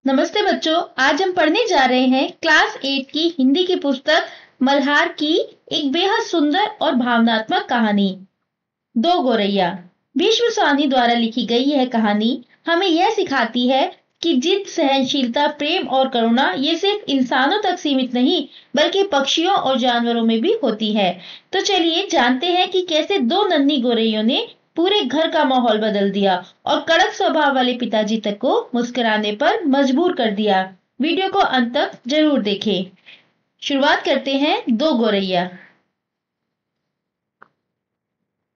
नमस्ते बच्चों, आज हम पढ़ने जा रहे हैं क्लास 8 की हिंदी की पुस्तक मल्हार की एक बेहद सुंदर और भावनात्मक कहानी दो गोरैया। भीष्म साहनी द्वारा लिखी गई यह कहानी हमें यह सिखाती है कि जिद, सहनशीलता, प्रेम और करुणा ये सिर्फ इंसानों तक सीमित नहीं बल्कि पक्षियों और जानवरों में भी होती है। तो चलिए जानते हैं कि कैसे दो नन्ही गोरैयों ने पूरे घर का माहौल बदल दिया और कड़क स्वभाव वाले पिताजी तक को मुस्कुराने पर मजबूर कर दिया। वीडियो को अंत तक जरूर देखें। शुरुआत करते हैं दो गोरैया।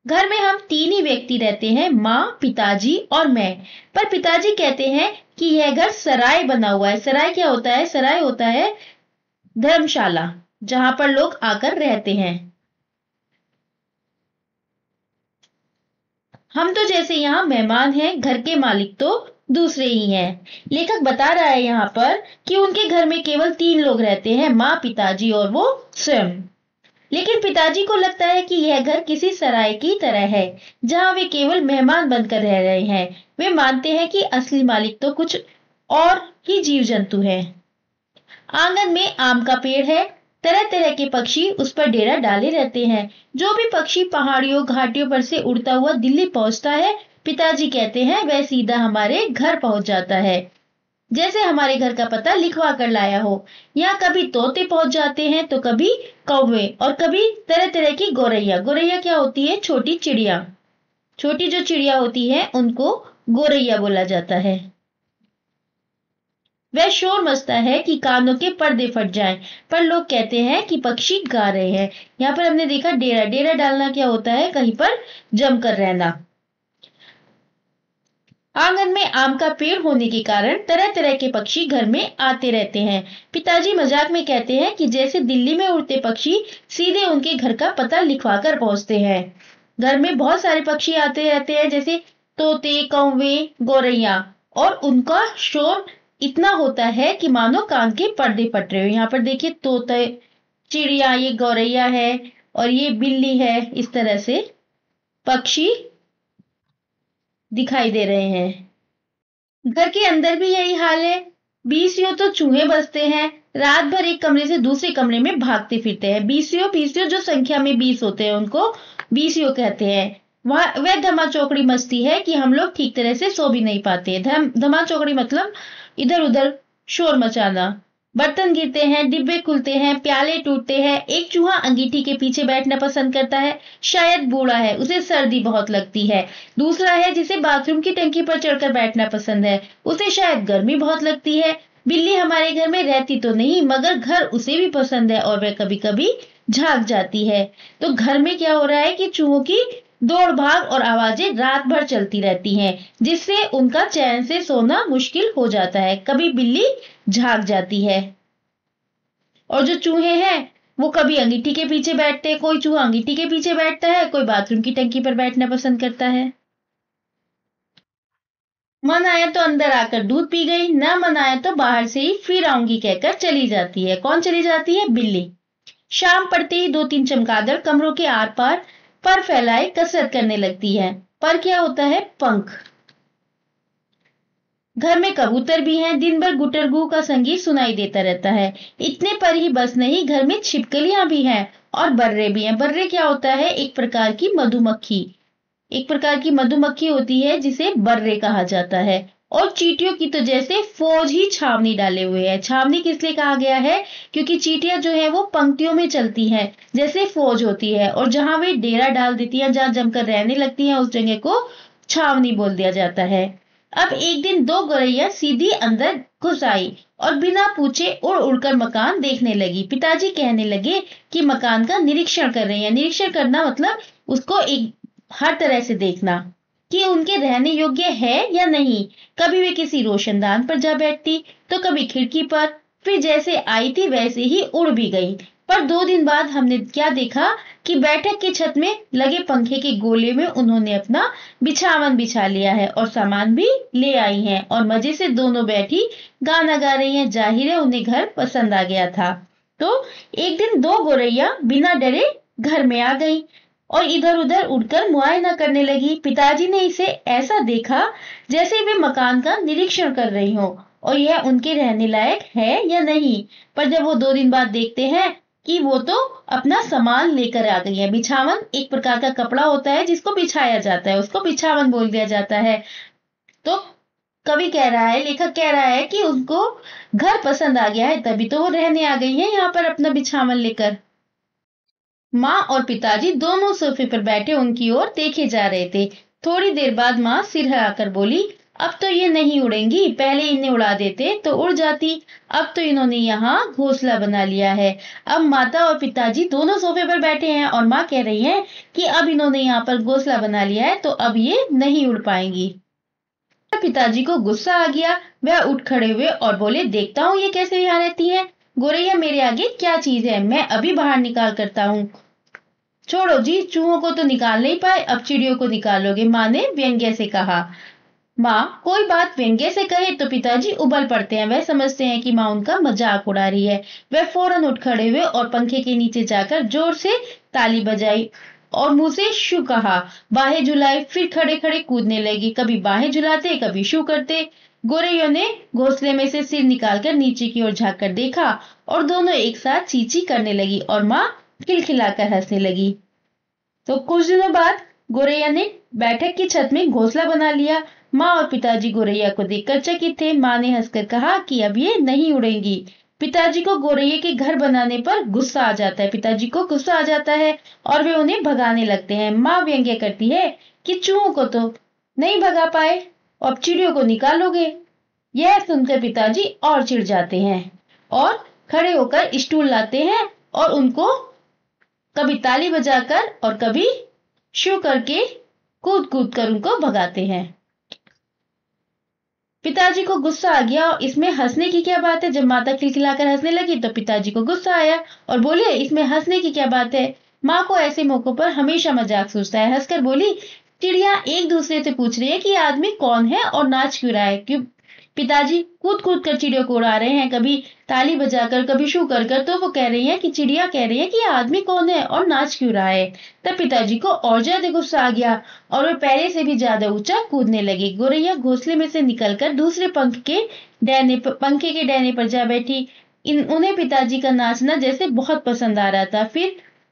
घर में हम तीन ही व्यक्ति रहते हैं, माँ, पिताजी और मैं। पर पिताजी कहते हैं कि यह घर सराय बना हुआ है। सराय क्या होता है? सराय होता है धर्मशाला, जहां पर लोग आकर रहते हैं। हम तो जैसे यहाँ मेहमान हैं, घर के मालिक तो दूसरे ही हैं। लेखक बता रहा है यहाँ पर कि उनके घर में केवल तीन लोग रहते हैं, माँ, पिताजी और वो स्वयं। लेकिन पिताजी को लगता है कि यह घर किसी सराय की तरह है, जहां वे केवल मेहमान बनकर रह रहे हैं। वे मानते हैं कि असली मालिक तो कुछ और ही जीव जंतु है। आंगन में आम का पेड़ है। तरह तरह के पक्षी उस पर डेरा डाले रहते हैं। जो भी पक्षी पहाड़ियों घाटियों पर से उड़ता हुआ दिल्ली पहुंचता है, पिताजी कहते हैं वह सीधा हमारे घर पहुंच जाता है, जैसे हमारे घर का पता लिखवा कर लाया हो। यहाँ कभी तोते पहुंच जाते हैं तो कभी कौवे और कभी तरह तरह की गोरैया। गोरैया क्या होती है? छोटी चिड़िया। छोटी जो चिड़िया होती है उनको गोरैया बोला जाता है। वह शोर मचता है कि कानों के पर्दे फट जाएं, पर लोग कहते हैं कि पक्षी गा रहे हैं। यहाँ पर हमने देखा डेरा। डेरा डालना क्या होता है? कहीं पर जमकर रहना। आंगन में आम का पेड़ होने के कारण तरह तरह के पक्षी घर में आते रहते हैं। पिताजी मजाक में कहते हैं कि जैसे दिल्ली में उड़ते पक्षी सीधे उनके घर का पता लिखवा कर पहुंचते हैं। घर में बहुत सारे पक्षी आते रहते हैं, जैसे तोते, कौवे, गोरैया, और उनका शोर इतना होता है कि मानो कान के पर्दे फट रहे हो। यहाँ पर देखिए तोते, चिड़िया, ये गौरैया है और ये बिल्ली है। इस तरह से पक्षी दिखाई दे रहे हैं। घर के अंदर भी यही हाल है। 20 तो चूहे बसते हैं। रात भर एक कमरे से दूसरे कमरे में भागते फिरते हैं। 20 जो संख्या में 20 होते हैं उनको 20 कहते हैं। वह धमा चौकड़ी मचती है कि हम लोग ठीक तरह से सो भी नहीं पाते। धमा चौकड़ी मतलब इधर उधर शोर मचाना। बर्तन गिरते हैं, डिब्बे खुलते हैं, प्याले टूटते हैं। एक चूहा अंगीठी के पीछे बैठना पसंद करता है। शायद बूढ़ा है, उसे सर्दी बहुत लगती है। दूसरा है जिसे बाथरूम की टंकी पर चढ़कर बैठना पसंद है, उसे शायद गर्मी बहुत लगती है। बिल्ली हमारे घर में रहती तो नहीं, मगर घर उसे भी पसंद है और वह कभी कभी झांक जाती है। तो घर में क्या हो रहा है कि चूहों की दौड़ भाग और आवाजें रात भर चलती रहती हैं, जिससे उनका चैन से सोना मुश्किल हो जाता है। कभी बिल्ली झांक जाती है। और जो चूहे हैं वो कभी अंगीठी के पीछे बैठते हैं। कोई चूहा अंगीठी के पीछे बैठता है, कोई बाथरूम की टंकी पर बैठना पसंद करता है। मन आया तो अंदर आकर दूध पी गई, ना मन आया तो बाहर से ही फिर आऊंगी कहकर चली जाती है। कौन चली जाती है? बिल्ली। शाम पड़ते ही दो तीन चमगादड़ कमरों के आर पार पर फैलाए कसरत करने लगती है। पर क्या होता है? पंख। घर में कबूतर भी हैं। दिन भर गुटरगू का संगीत सुनाई देता रहता है। इतने पर ही बस नहीं, घर में छिपकलियां भी हैं और बर्रे भी हैं। बर्रे क्या होता है? एक प्रकार की मधुमक्खी। एक प्रकार की मधुमक्खी होती है जिसे बर्रे कहा जाता है। और चींटियों की तो जैसे फौज ही छावनी डाले हुए है। छावनी किस लिए कहा गया है? क्योंकि चींटियां जो है वो पंक्तियों में चलती हैं, जैसे फौज होती है, और जहां वे डेरा डाल देती हैं, जहां जमकर रहने लगती हैं, उस जगह को छावनी बोल दिया जाता है। अब एक दिन दो गोरैया सीधी अंदर घुस आई और बिना पूछे उड़ उड़कर मकान देखने लगी। पिताजी कहने लगे कि मकान का निरीक्षण कर रही है। निरीक्षण करना मतलब उसको एक हर तरह से देखना कि उनके रहने योग्य है या नहीं। कभी वे किसी रोशनदान पर जा बैठती तो कभी खिड़की पर, फिर जैसे आई थी वैसे ही उड़ भी गई। पर 2 दिन बाद हमने क्या देखा कि बैठक की छत में लगे पंखे के गोले में उन्होंने अपना बिछावन बिछा लिया है और सामान भी ले आई हैं और मजे से दोनों बैठी गाना गा रही हैं। जाहिर है उन्हें घर पसंद आ गया था। तो एक दिन दो गोरैया बिना डरे घर में आ गई और इधर उधर उड़कर मुआयना करने लगी। पिताजी ने इसे ऐसा देखा जैसे वे मकान का निरीक्षण कर रही हो और यह उनके रहने लायक है या नहीं। पर जब वो 2 दिन बाद देखते हैं कि वो तो अपना सामान लेकर आ गई है। बिछावन एक प्रकार का कपड़ा होता है जिसको बिछाया जाता है, उसको बिछावन बोल दिया जाता है। तो कवि कह रहा है, लेखक कह रहा है कि उनको घर पसंद आ गया है, तभी तो वो रहने आ गई है यहाँ पर अपना बिछावन लेकर। माँ और पिताजी दोनों सोफे पर बैठे उनकी ओर देखे जा रहे थे। थोड़ी देर बाद माँ सिर हिलाकर बोली, अब तो ये नहीं उड़ेंगी, पहले इन्हें उड़ा देते तो उड़ जाती। अब तो इन्होंने यहाँ घोंसला बना लिया है। अब माता और पिताजी दोनों सोफे पर बैठे हैं और माँ कह रही है कि अब इन्होंने यहाँ पर घोंसला बना लिया है तो अब ये नहीं उड़ पाएंगी। पिताजी को गुस्सा आ गया। वह उठ खड़े हुए और बोले, देखता हूँ ये कैसे यहाँ रहती है। गोरैया मेरे आगे क्या चीज है, मैं अभी बाहर निकाल करता हूँ। छोड़ो जी, चूहों को तो निकाल नहीं पाए, अब चिड़ियों को निकालोगे, माँ ने व्यंग्य से कहा। माँ कोई बात व्यंग्य से कहे तो पिताजी उबल पड़ते हैं। वह समझते हैं कि माँ उनका मजाक उड़ा रही है। वह फौरन उठ खड़े हुए और पंखे के नीचे जाकर जोर से ताली बजाई और मुंह से शू कहा। बाहें झुलाई, फिर खड़े खड़े कूदने लगी। कभी बाहें झुलाते, कभी शू करते। गोरैयों ने घोंसले में से सिर निकालकर नीचे की ओर झाँक कर देखा और दोनों एक साथ चींची करने लगी और माँ खिलखिलाकर हंसने लगी। तो कुछ दिनों बाद गोरैया ने बैठक की छत में घोंसला बना लिया। माँ और पिताजी गोरैया को देखकर चकित थे। माँ ने हंसकर कहा कि अब ये नहीं उड़ेंगी। पिताजी को गोरैये के घर बनाने पर गुस्सा आ जाता है। पिताजी को गुस्सा आ जाता है और वे उन्हें भगाने लगते हैं। माँ व्यंग्य करती है कि चूहों को तो नहीं भगा पाए, अब चिड़ियों को निकालोगे। यह सुनकर पिताजी और चिढ़ जाते हैं और खड़े होकर स्टूल लाते हैं और उनको कभी ताली बजाकर और कभी शू करके कूद कूद कर उनको भगाते हैं। पिताजी को गुस्सा आ गया और इसमें हंसने की क्या बात है। जब माता खिलखिलाकर हंसने लगी तो पिताजी को गुस्सा आया और बोले, इसमें हंसने की क्या बात है। माँ को ऐसे मौकों पर हमेशा मजाक सूझता है। हंसकर बोली, चिड़िया एक दूसरे से पूछ रही है कि आदमी कौन है और नाच क्यों रहा है। क्यों पिताजी कूद कूद कर चिड़ियों को उड़ा रहे हैं, कभी ताली बजाकर, कभी शू कर कर। तो वो कह रही है कि चिड़िया कह रही है कि आदमी कौन है और नाच क्यों रहा है। तब पिताजी को और ज्यादा गुस्सा आ गया और वे पहले से भी ज्यादा ऊंचा कूदने लगे। गोरैया घोंसले में से निकलकर दूसरे पंखे के डहने पर जा बैठी। उन्हें पिताजी का नाचना जैसे बहुत पसंद आ रहा था।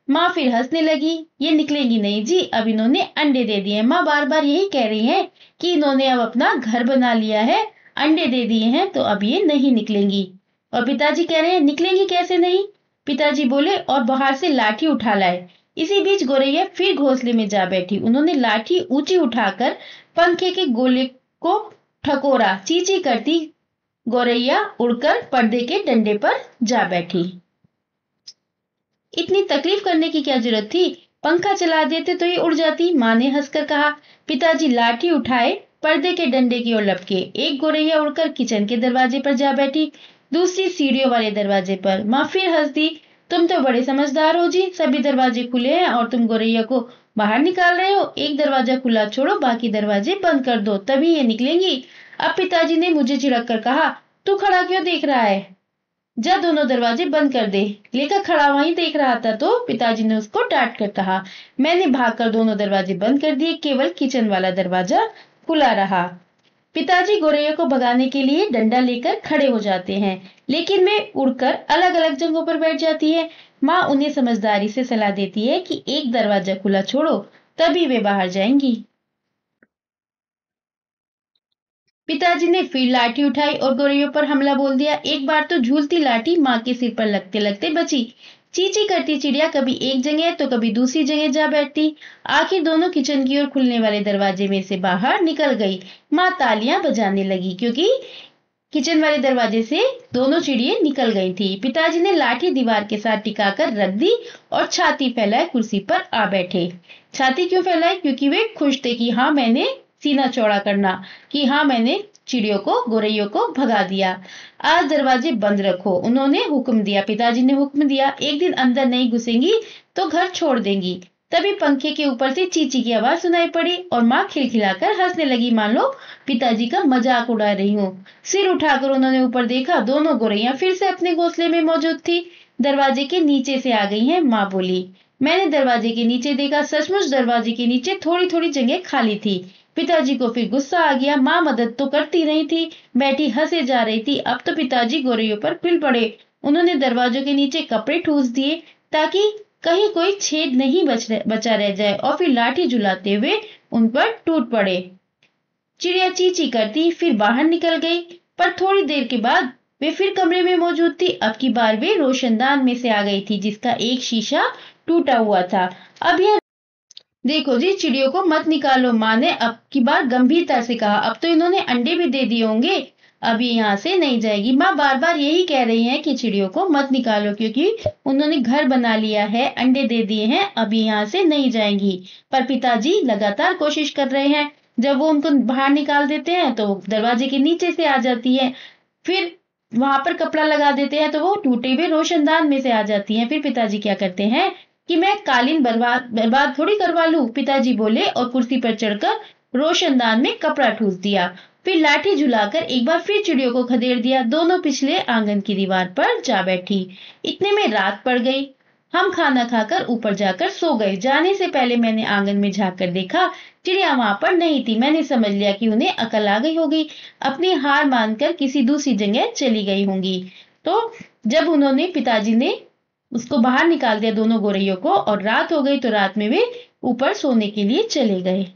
माँ फिर हंसने लगी। ये निकलेंगी नहीं जी, अब इन्होंने अंडे दे दिए। माँ बार बार यही कह रही है कि इन्होंने अब अपना घर बना लिया है, अंडे दे दिए हैं तो अब ये नहीं निकलेंगी। और पिताजी कह रहे हैं, निकलेंगी कैसे नहीं। पिताजी बोले, और बाहर से लाठी उठा लाए। इसी बीच गोरैया फिर घोंसले में जा बैठी। उन्होंने लाठी ऊंची उठाकर पंखे के गोले को ठकोरा। चींची करती गोरैया उड़कर पर्दे के डंडे पर जा बैठी। इतनी तकलीफ करने की क्या जरूरत थी, पंखा चला देते तो ये उड़ जाती, माँ ने हंसकर कहा। पिताजी लाठी उठाए पर्दे के डंडे की ओर लपके। एक गोरैया उड़कर किचन के दरवाजे पर जा बैठी, दूसरी सीढ़ियों वाले दरवाजे पर। माँ फिर हंस दी, तुम तो बड़े समझदार हो जी, सभी दरवाजे खुले हैं और तुम गोरैया को बाहर निकाल रहे हो। एक दरवाजा खुला छोड़ो, बाकी दरवाजे बंद कर दो, तभी ये निकलेंगी। अब पिताजी ने मुझे चिढ़क कर कहा, तू खड़ा क्यों देख रहा है, जा दोनों दरवाजे बंद कर दे। लेकर खड़ा वहीं देख रहा था तो पिताजी ने उसको डांट कर कहा। मैंने भागकर दोनों दरवाजे बंद कर दिए, केवल किचन वाला दरवाजा खुला रहा। पिताजी गोरैया को भगाने के लिए डंडा लेकर खड़े हो जाते हैं, लेकिन वे उड़कर अलग अलग जगहों पर बैठ जाती है। माँ उन्हें समझदारी से सलाह देती है कि एक दरवाजा खुला छोड़ो, तभी वे बाहर जाएंगी। पिताजी ने फिर लाठी उठाई और गोरैयों पर हमला बोल दिया। एक बार तो झूलती लाठी माँ के सिर पर लगते लगते बची। चींची करती चिड़िया कभी एक जगह तो कभी दूसरी जगह जा बैठती। आखिर दोनों किचन की ओर खुलने वाले दरवाजे में से बाहर निकल गई। माँ तालियां बजाने लगी क्योंकि किचन वाले दरवाजे से दोनों चिड़िया निकल गई थी। पिताजी ने लाठी दीवार के साथ टिकाकर रख दी और छाती फैलाए कुर्सी पर आ बैठे। छाती क्यों फैलाई, क्योंकि वे खुश थे कि हाँ मैंने सीना चौड़ा करना, कि हाँ मैंने चिड़ियों को गोरैयों को भगा दिया। आज दरवाजे बंद रखो, उन्होंने हुक्म दिया। पिताजी ने हुक्म दिया, एक दिन अंदर नहीं घुसेंगी तो घर छोड़ देंगी। तभी पंखे के ऊपर से चींची की आवाज सुनाई पड़ी और माँ खिलखिलाकर हंसने लगी, मान लो पिताजी का मजाक उड़ा रही हूँ। सिर उठाकर उन्होंने ऊपर देखा, दोनों गोरैया फिर से अपने घोंसले में मौजूद थी, दरवाजे के नीचे से आ गई हैं। माँ बोली, मैंने दरवाजे के नीचे देखा, सचमुच दरवाजे के नीचे थोड़ी थोड़ी जगह खाली थी। पिताजी को फिर गुस्सा आ गया। माँ मदद तो करती नहीं थी, बैठी हंसे जा रही थी। अब तो पिताजी गोरैयों पर फिर पड़े। उन्होंने दरवाजों के नीचे कपड़े ठूस दिए ताकि कहीं कोई छेद नहीं बचा रह जाए, और फिर लाठी झुलाते हुए उन पर टूट पड़े। चिड़िया चींची करती फिर बाहर निकल गई, पर थोड़ी देर के बाद वे फिर कमरे में मौजूद थी। अब की बार वे रोशनदान में से आ गई थी जिसका एक शीशा टूटा हुआ था। अब यह देखो जी, चिड़ियों को मत निकालो, माँ ने अब की बार गंभीरता से कहा। अब तो इन्होंने अंडे भी दे दिए होंगे, अब ये यहाँ से नहीं जाएगी। माँ बार बार यही कह रही हैं कि चिड़ियों को मत निकालो, क्योंकि उन्होंने घर बना लिया है, अंडे दे दिए हैं, अब यहाँ से नहीं जाएंगी। पर पिताजी लगातार कोशिश कर रहे हैं। जब वो उनको बाहर निकाल देते हैं तो दरवाजे के नीचे से आ जाती है, फिर वहां पर कपड़ा लगा देते हैं तो वो टूटे हुए रोशनदान में से आ जाती हैं। फिर पिताजी क्या करते हैं कि मैं कालीन बर्बाद थोड़ी करवा लूं, पिताजी बोले और कुर्सी पर चढ़कर रोशनदान में कपड़ा ठूस दिया। फिर लाठी झुलाकर एक बार फिर चिड़ियों को खदेड़ दिया। दोनों पिछले आंगन की दीवार पर जा बैठी। इतने में रात पड़ गई। हम खाना खाकर ऊपर जाकर सो गए। जाने से पहले मैंने आंगन में झांक कर देखा, चिड़िया वहां पर नहीं थी। मैंने समझ लिया कि उन्हें अकल आ गई होगी, अपनी हार मानकर किसी दूसरी जगह चली गई होंगी। तो जब उन्होंने पिताजी ने उसको बाहर निकाल दिया, दोनों गोरैयों को, और रात हो गई, तो रात में वे ऊपर सोने के लिए चले गए।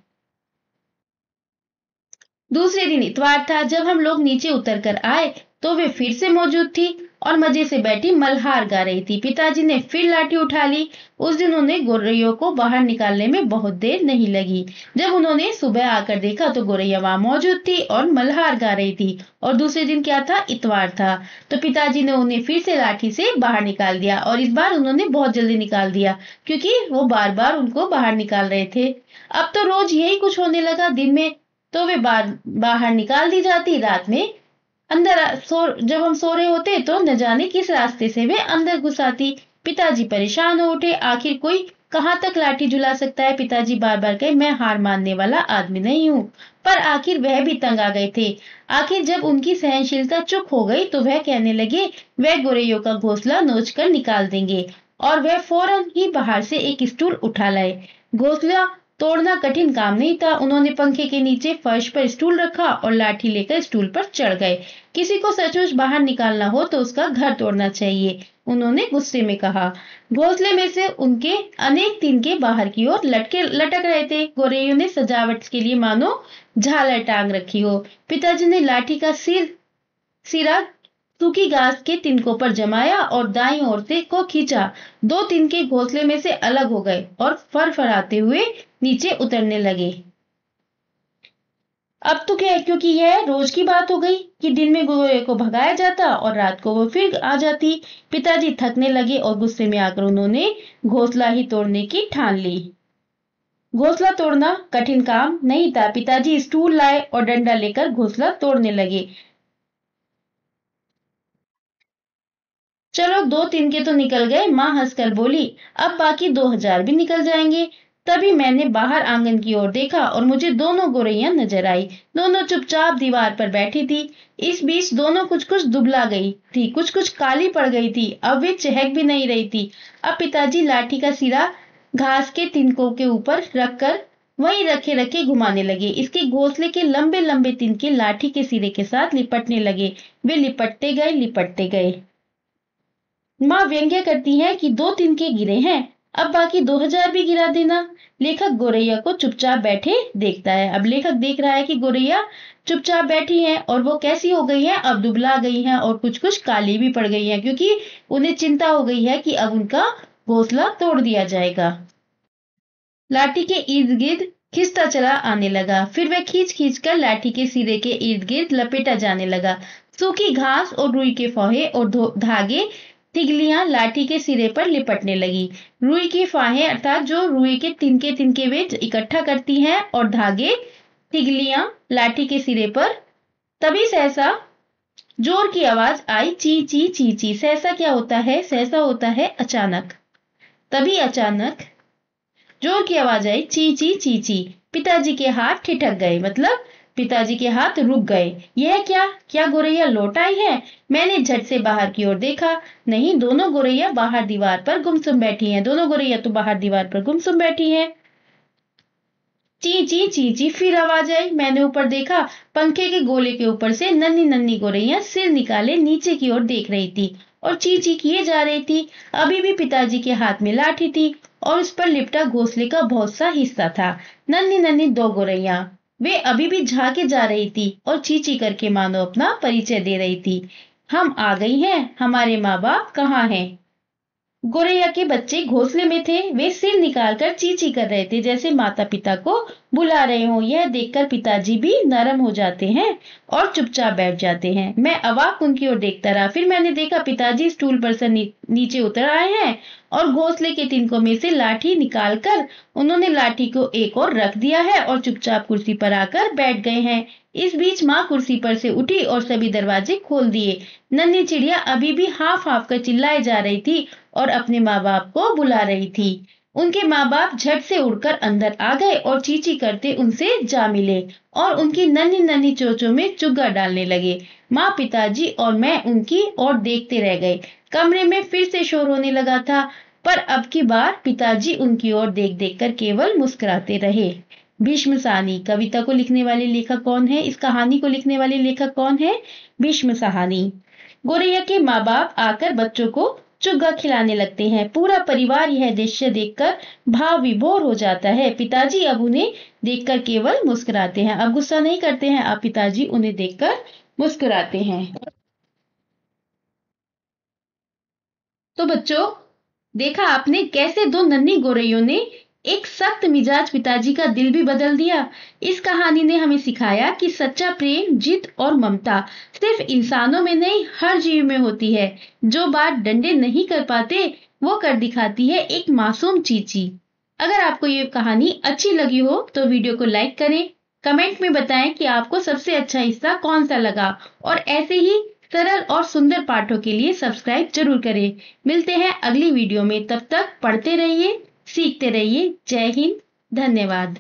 दूसरे दिन इतवार था। जब हम लोग नीचे उतर कर आए तो वे फिर से मौजूद थी और मजे से बैठी मल्हार गा रही थी। पिताजी ने फिर लाठी उठा ली। उस दिन उन्हें गोरैयों को बाहर निकालने में बहुत देर नहीं लगी। जब उन्होंने सुबह आकर देखा तो गोरैया वहां मौजूद थी और मल्हार गा रही थी। और दूसरे दिन क्या था? इतवार था। तो पिताजी ने उन्हें फिर से लाठी से बाहर निकाल दिया, और इस बार उन्होंने बहुत जल्दी निकाल दिया क्योंकि वो बार बार उनको बाहर निकाल रहे थे। अब तो रोज यही कुछ होने लगा। दिन में तो वे बाहर निकाल दी जाती, रात में अंदर जब हम सो रहे होते तो न जाने किस रास्ते से वे अंदर घुस आती। पिताजी परेशान हो उठे। आखिर कोई कहाँ तक लाठी झुला सकता है? पिताजी बार बार कहे, मैं हार मानने वाला आदमी नहीं हूँ। पर आखिर वह भी तंग आ गए थे। आखिर जब उनकी सहनशीलता चुप हो गई तो वह कहने लगे वह गोरैयों का घोंसला नोच कर निकाल देंगे, और वह फौरन ही बाहर से एक स्टूल उठा लाए। घोंसला तोड़ना कठिन काम नहीं था। उन्होंने पंखे के नीचे फर्श पर स्टूल रखा और लाठी लेकर स्टूल पर चढ़ गए। किसी को सचमुच बाहर निकालना हो तो उसका घर तोड़ना चाहिए, उन्होंने गुस्से में कहा। घोंसले में से उनके अनेक तिनके बाहर की ओर लटक रहे थे। गोरैयों ने सजावट के लिए मानो झालर टांग रखी हो। पिताजी ने लाठी का सिरा सूखी घास के तिनकों पर जमाया और दाईं ओर से को खींचा। दो तिनके घोंसले में से अलग हो गए और फरफराते हुए नीचे उतरने लगे। अब तो क्या है, क्योंकि यह रोज की बात हो गई कि दिन में गोरे को भगाया जाता और रात को वो फिर आ जाती। पिताजी थकने लगे और गुस्से में आकर उन्होंने घोंसला ही तोड़ने की ठान ली। घोंसला तोड़ना कठिन काम नहीं था। पिताजी स्टूल लाए और डंडा लेकर घोंसला तोड़ने लगे। चलो, 2 तिनके तो निकल गए, माँ हंसकर बोली। अब बाकी 2000 भी निकल जाएंगे। तभी मैंने बाहर आंगन की ओर देखा और मुझे दोनों गोरैया नजर आई। दोनों चुपचाप दीवार पर बैठी थी। इस बीच दोनों कुछ कुछ दुबला गई थी, कुछ कुछ काली पड़ गई थी। अब वे चहक भी नहीं रही थी। अब पिताजी लाठी का सिरा घास के तिनकों के ऊपर रखकर वहीं रखे रखे घुमाने लगे। इसके घोंसले के लंबे लंबे तिनके लाठी के सिरे के साथ लिपटने लगे। वे लिपटते गए, लिपटते गए। माँ व्यंग्य करती हैं कि 2 तिनके गिरे हैं, अब बाकी 2000 भी गिरा देना। लेखक गोरैया को चुपचाप बैठे देखता है। अब लेखक देख रहा है कि गोरैया चुपचाप बैठी हैं और वो कैसी हो गई हैं, अब दुबला गई हैं और कुछ कुछ काली भी पड़ गई हैं, क्योंकि उन्हें चिंता हो गई है कि अब उनका घोंसला तोड़ दिया जाएगा। लाठी के इर्द गिर्द खिसता चला आने लगा। फिर वह खींच खींच कर लाठी के सिरे के इर्द गिर्द लपेटा जाने लगा। सूखी घास और रुई के फौहे और धागे तिगलियां लाठी के सिरे पर लिपटने लगी। रुई की फाहें अर्थात जो रुई के तिनके तिनके वे इकट्ठा करती हैं, और धागे तिगलियां लाठी के सिरे पर। तभी सहसा जोर की आवाज आई, ची ची ची ची। सहसा क्या होता है? सहसा होता है अचानक। तभी अचानक जोर की आवाज आई, ची ची ची ची। पिताजी के हाथ ठिठक गए, मतलब पिताजी के हाथ रुक गए। यह क्या गोरैया लौट आई है? मैंने झट से बाहर की ओर देखा। नहीं, दोनों गोरैया बाहर दीवार पर गुमसुम बैठी हैं। दोनों गोरैया तो बाहर दीवार पर गुमसुम बैठी हैं। ची ची ची ची फिर आवाज आई। मैंने ऊपर देखा, पंखे के गोले के ऊपर से नन्ही नन्ही गोरैया सिर निकाले नीचे की ओर देख रही थी और ची ची किए जा रही थी। अभी भी पिताजी के हाथ में लाठी थी और उस पर लिपटा घोंसले का बहुत सा हिस्सा था। नन्ही नन्ही दो गोरैया, वे अभी भी झांके जा रही थी और चींची करके मानो अपना परिचय दे रही थी। हम आ गई हैं, हमारे माँ बाप कहाँ हैं? गोरैया के बच्चे घोंसले में थे। वे सिर निकालकर चींची कर रहे थे, जैसे माता पिता को बुला रहे हों। यह देखकर पिताजी भी नरम हो जाते हैं और चुपचाप बैठ जाते हैं। मैं अवाक उनकी ओर देखता रहा। फिर मैंने देखा पिताजी स्टूल पर से नीचे उतर आए हैं और घोंसले के तिनकों में से लाठी निकालकर उन्होंने लाठी को एक ओर रख दिया है और चुपचाप कुर्सी पर आकर बैठ गए हैं। इस बीच माँ कुर्सी पर से उठी और सभी दरवाजे खोल दिए। नन्ही चिड़िया अभी भी हाफ हाफ कर चिल्लाए जा रही थी और अपने माँ बाप को बुला रही थी। उनके माँ बाप झट से उड़कर अंदर आ गए और चींची करते उनसे जा मिले और उनकी नन्ही नन्ही चोंचों में चुग्गा डालने लगे। माँ, पिताजी और मैं उनकी ओर देखते रह गए। कमरे में फिर से शोर होने लगा था, पर अब की बार पिताजी उनकी ओर देख देख कर केवल मुस्कुराते रहे। भीष्म साहनी कविता को लिखने वाले लेखक कौन है? इस कहानी को लिखने वाले लेखक कौन है? भीष्म साहनी। गोरैया के माँ बाप आकर बच्चों को चुग्गा खिलाने लगते हैं। पूरा परिवार यह दृश्य देखकर भाव विभोर हो जाता है। पिताजी अब उन्हें देखकर केवल मुस्कुराते हैं। अब गुस्सा नहीं करते हैं, अब पिताजी उन्हें देखकर मुस्कुराते हैं। तो बच्चों, देखा आपने कैसे दो नन्ही गोरैयों ने एक सख्त मिजाज पिताजी का दिल भी बदल दिया। इस कहानी ने हमें सिखाया कि सच्चा प्रेम, जिद और ममता सिर्फ इंसानों में नहीं, हर जीव में होती है। जो बात डंडे नहीं कर पाते, वो कर दिखाती है एक मासूम चींची। अगर आपको ये कहानी अच्छी लगी हो तो वीडियो को लाइक करें, कमेंट में बताएं कि आपको सबसे अच्छा हिस्सा कौन सा लगा और ऐसे ही सरल और सुंदर पाठों के लिए सब्सक्राइब जरूर करें। मिलते हैं अगली वीडियो में, तब तक पढ़ते रहिए, सीखते रहिए। जय हिंद, धन्यवाद।